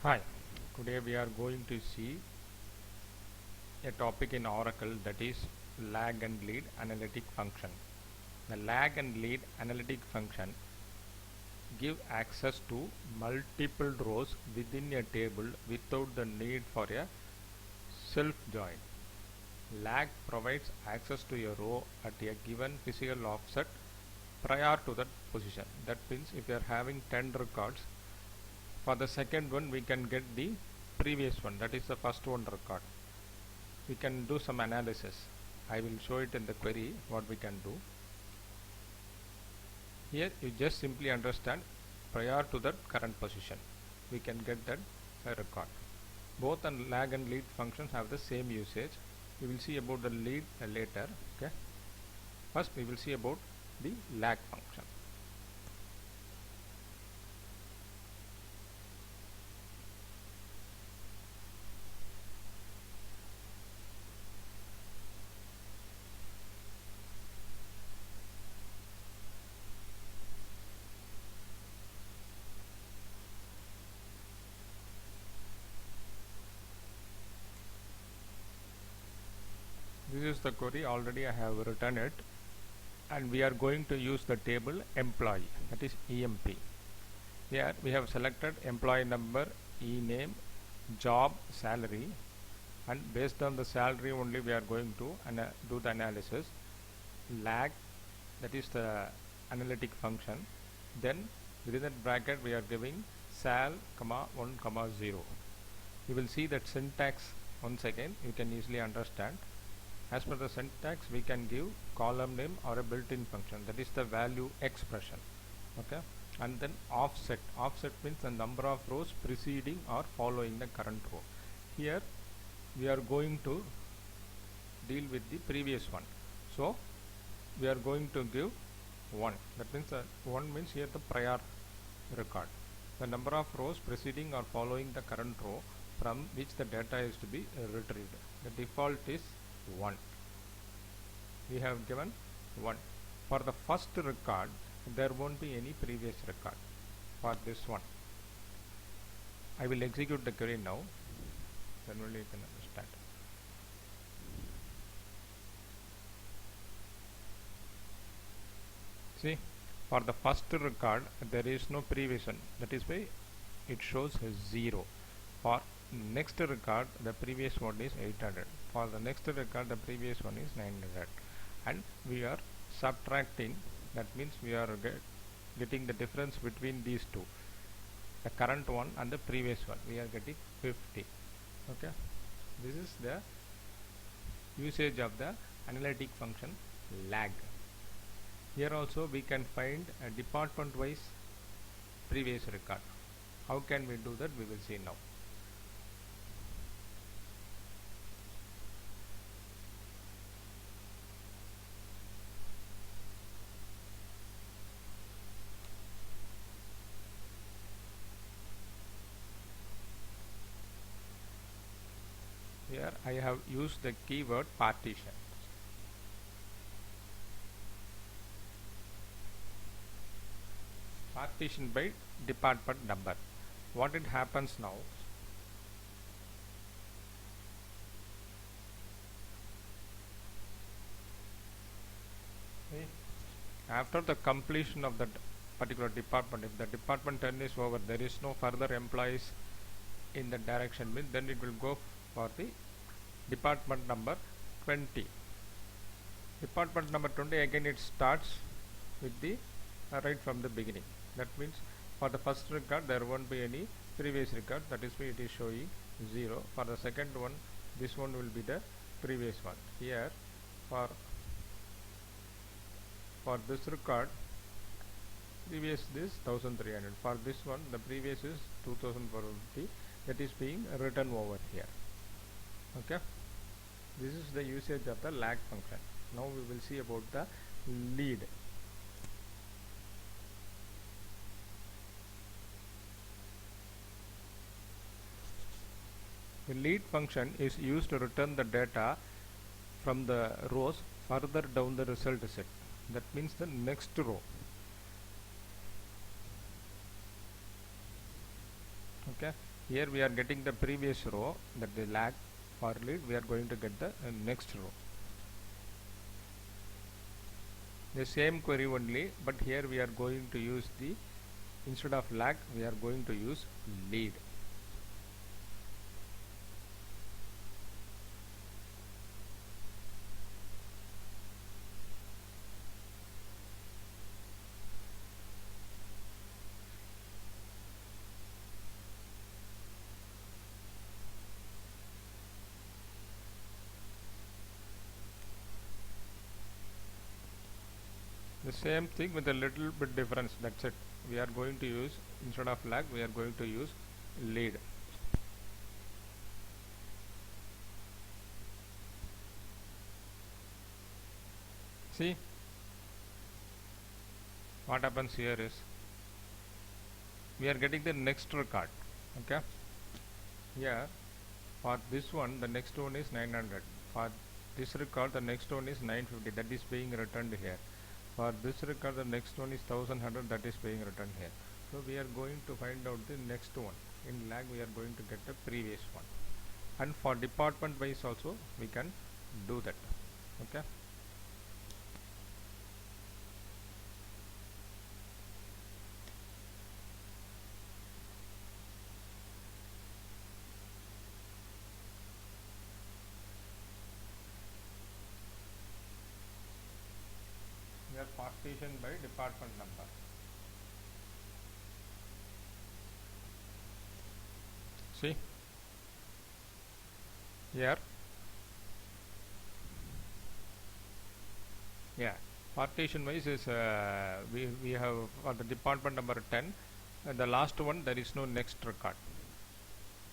Hi, today we are going to see a topic in Oracle, that is lag and lead analytic function. The lag and lead analytic function give access to multiple rows within a table without the need for a self join. Lag provides access to a row at a given physical offset prior to that position. That means if you are having 10 records, for the second one we can get the previous one, that is the first one record. We can do some analysis. I will show it in the query what we can do. Here you just simply understand prior to that current position we can get that record. Both lag and lead functions have the same usage. We will see about the lead later. Okay, first we will see about the lag function. This is the query, already I have written it, and we are going to use the table employee, that is EMP. Here we have selected employee number, e-name, job, salary, and based on the salary only we are going to do the analysis. Lag, that is the analytic function. Then within that bracket we are giving sal, 1, 0. You will see that syntax once again, you can easily understand. As per the syntax we can give column name or a built-in function, that is the value expression. Okay, and then offset means the number of rows preceding or following the current row. Here we are going to deal with the previous one, so we are going to give 1. That means 1 means here the prior record, the number of rows preceding or following the current row from which the data is to be retrieved. The default is 1. We have given 1. For the first record there won't be any previous record for this one. I will execute the query now, then only you can understand. See, for the first record there is no previous one, that is why it shows 0. For next record the previous one is 800. For the next record the previous one is 900, and we are subtracting, that means we are getting the difference between these two, the current one and the previous one. We are getting 50. Okay, this is the usage of the analytic function lag. Here also we can find a department wise previous record. How can we do that? We will see now. Here I have used the keyword partition. Partition by department number. What it happens now, after the completion of that particular department, if the department 10 is over, there is no further employees in the direction, then it will go for the department number 20. Department number 20, again it starts with the right from the beginning. That means for the first record there won't be any previous record, that is why it is showing 0. For the second one, this one will be the previous one. Here for this record, previous is 1300. For this one the previous is 2450. That is being written over here. Okay, this is the usage of the lag function. Now we will see about the lead. The lead function is used to return the data from the rows further down the result set. That means the next row. Okay, Here we are getting the previous row, that the lag for lead, we are going to get the next row. The same query only, but here we are going to use the, instead of lag, we are going to use lead. The same thing with a little bit difference, that's it. We are going to use, instead of lag, we are going to use lead. See, what happens here is, we are getting the next record. Okay, here for this one the next one is 900, for this record the next one is 950, that is being returned here. For this record the next one is 1100, that is being returned here. So we are going to find out the next one. In lag we are going to get the previous one, and for department wise also we can do that. Okay, we are partitioned by department number. See here, yeah, partition wise is we have for the department number 10, the last one there is no next record.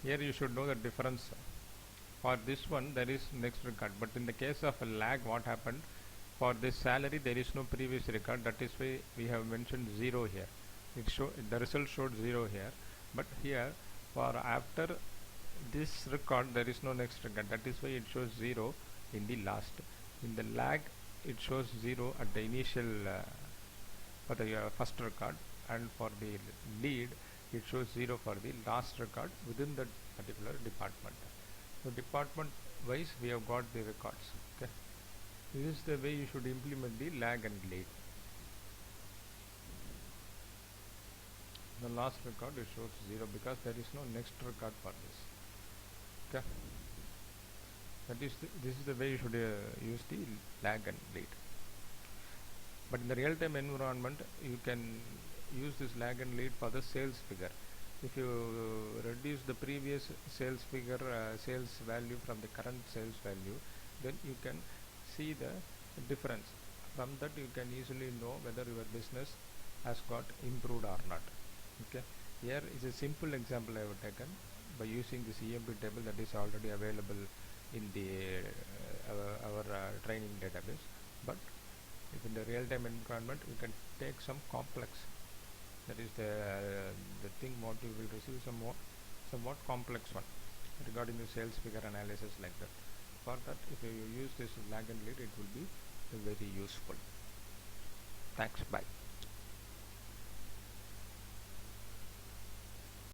Here you should know the difference. For this one there is next record, but in the case of a lag, what happened, for this salary there is no previous record, that is why we have mentioned 0 here. It show the result showed 0 here, but here for after this record there is no next record, that is why it shows 0 in the last. In the lag it shows 0 at the initial for the first record, and for the lead it shows 0 for the last record within that particular department. So department wise we have got the records. Okay, this is the way you should implement the lag and lead. The last record it shows 0 because there is no next record for this. Okay, that is this is the way you should use the lag and lead. But in the real-time environment you can use this lag and lead for the sales figure. If you reduce the previous sales figure sales value from the current sales value, then you can see the difference. From that you can easily know whether your business has got improved or not. Okay, here is a simple example I have taken by using this EMP table that is already available in the our training database. But if in the real-time environment you can take some complex, that is the thing what you will receive somewhat complex one regarding the sales figure analysis like that. For that, if you use this lag and lead, it will be very useful. Thanks, bye.